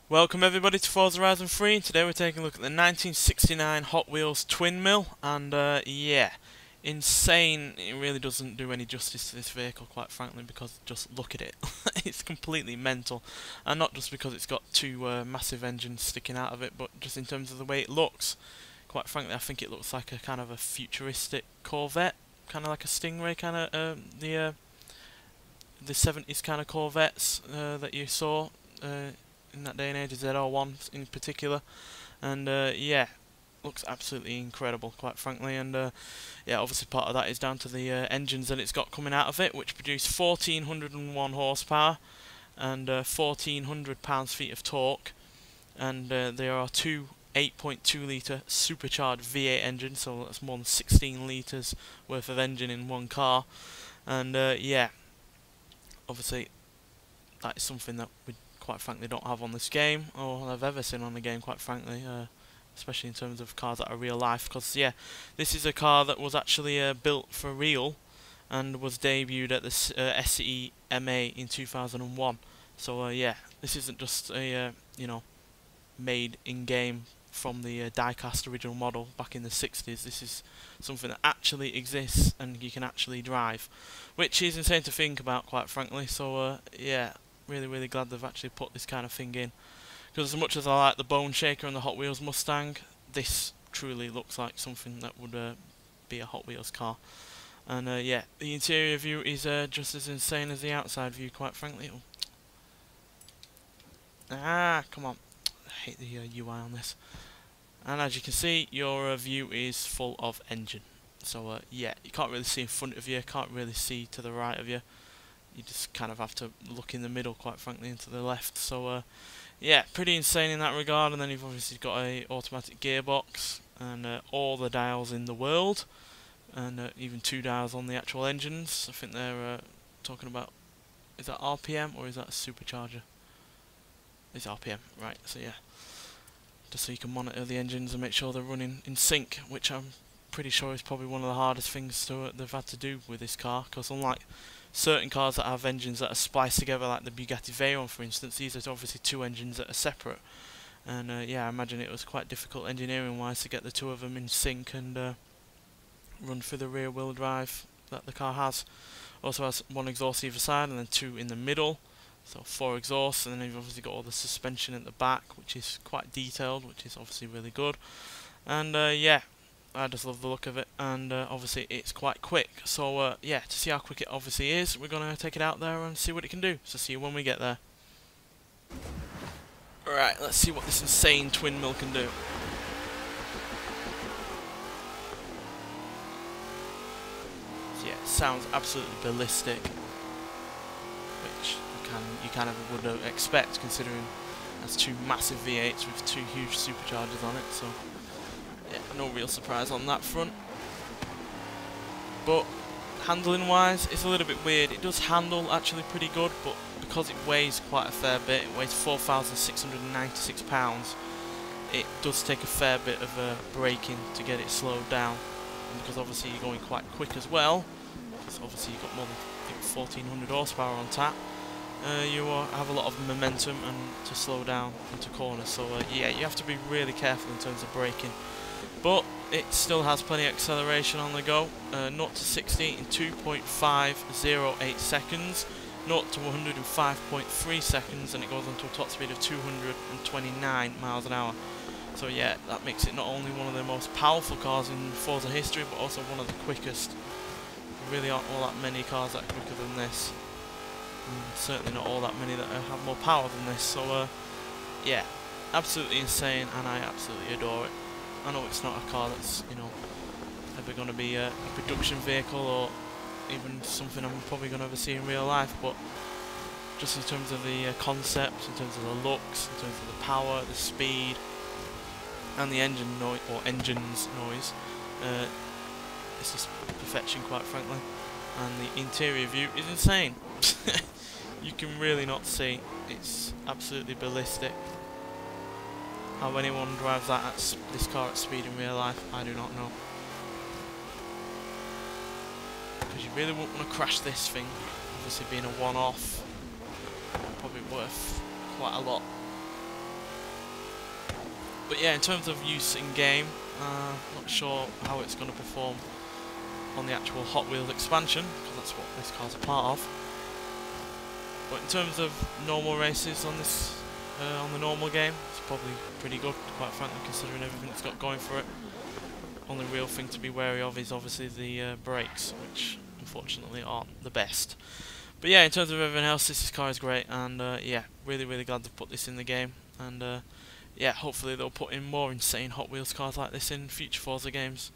Welcome everybody to Forza Horizon 3, and today we're taking a look at the 1969 Hot Wheels Twin Mill, and yeah, insane. It really doesn't do any justice to this vehicle, quite frankly, because just look at it. It's completely mental, and not just because it's got two massive engines sticking out of it, but just in terms of the way it looks. Quite frankly, I think it looks like a kind of a futuristic Corvette, kind of like a Stingray, kind of the 70s kind of Corvettes that you saw in that day and age, the ZR1 in particular, and yeah, looks absolutely incredible, quite frankly. And yeah, obviously part of that is down to the engines that it's got coming out of it, which produce 1401 horsepower and 1400 pounds-feet of torque, and there are two 8.2 litre supercharged V8 engines, so that's more than 16 litres worth of engine in one car. And yeah, obviously that is something that we quite frankly don't have on this game, or I've ever seen on the game, quite frankly, especially in terms of cars that are real life, because yeah, this is a car that was actually built for real and was debuted at the SEMA in 2001. So yeah, this isn't just a you know, made in game from the die-cast original model back in the 60s. This is something that actually exists and you can actually drive, which is insane to think about, quite frankly. So yeah, really glad they've actually put this kind of thing in, because as much as I like the Bone Shaker and the Hot Wheels Mustang, this truly looks like something that would be a Hot Wheels car. And yeah, the interior view is just as insane as the outside view, quite frankly. Come on, I hate the UI on this. And as you can see, your view is full of engine. So yeah, you can't really see in front of you, can't really see to the right of you. You just kind of have to look in the middle, quite frankly, and to the left. So yeah, pretty insane in that regard. And then you've obviously got a automatic gearbox and all the dials in the world, and even two dials on the actual engines. I think they're talking about, is that RPM or is that a supercharger? It's RPM, right? So yeah, just so you can monitor the engines and make sure they're running in sync, which I'm pretty sure is probably one of the hardest things they've had to do with this car, because unlike certain cars that have engines that are spliced together, like the Bugatti Veyron for instance, these are obviously two engines that are separate. And yeah, I imagine it was quite difficult engineering wise to get the two of them in sync and run through the rear wheel drive that the car has. Also has one exhaust either side and then two in the middle, so 4 exhausts. And then you've obviously got all the suspension at the back, which is quite detailed, which is obviously really good. And yeah, I just love the look of it, and obviously it's quite quick. So yeah, to see how quick it obviously is, we're going to take it out there and see what it can do. So see you when we get there. Alright, let's see what this insane twin mill can do. So yeah, it sounds absolutely ballistic, which you kind of would expect, considering that's two massive V8s with two huge superchargers on it. So yeah, no real surprise on that front. But handling wise, it's a little bit weird. It does handle actually pretty good, but because it weighs quite a fair bit, it weighs 4,696 pounds, it does take a fair bit of braking to get it slowed down. And because obviously you're going quite quick as well, because obviously you've got more than, I think, 1,400 horsepower on tap, you have a lot of momentum and to slow down into corners. So yeah, you have to be really careful in terms of braking. But it still has plenty of acceleration on the go. 0 to 60 in 2.508 seconds, 0 to 105.3 seconds, and it goes on to a top speed of 229 miles an hour. So yeah, that makes it not only one of the most powerful cars in Forza history, but also one of the quickest. There really aren't all that many cars that are quicker than this, and certainly not all that many that have more power than this. So yeah, absolutely insane, and I absolutely adore it. I know it's not a car that's, you know, ever going to be a production vehicle or even something I'm probably going to ever see in real life, but just in terms of the concept, in terms of the looks, in terms of the power, the speed, and the engine noise, or engine's noise, it's just perfection, quite frankly. And the interior view is insane. You can really not see. It's absolutely ballistic. How anyone drives that this car at speed in real life, I do not know. Because you really wouldn't want to crash this thing. Obviously being a one-off, probably worth quite a lot. But yeah, in terms of use in game, not sure how it's going to perform on the actual Hot Wheels expansion, because that's what this car's a part of. But in terms of normal races on this, on the normal game, it's probably pretty good, quite frankly, considering everything it's got going for it. Only real thing to be wary of is obviously the brakes, which unfortunately aren't the best. But yeah, in terms of everything else, this car is great, and yeah, really glad to put this in the game. And yeah, hopefully they'll put in more insane Hot Wheels cars like this in future Forza games.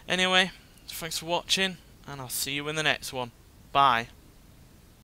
Anyway, thanks for watching, and I'll see you in the next one. Bye.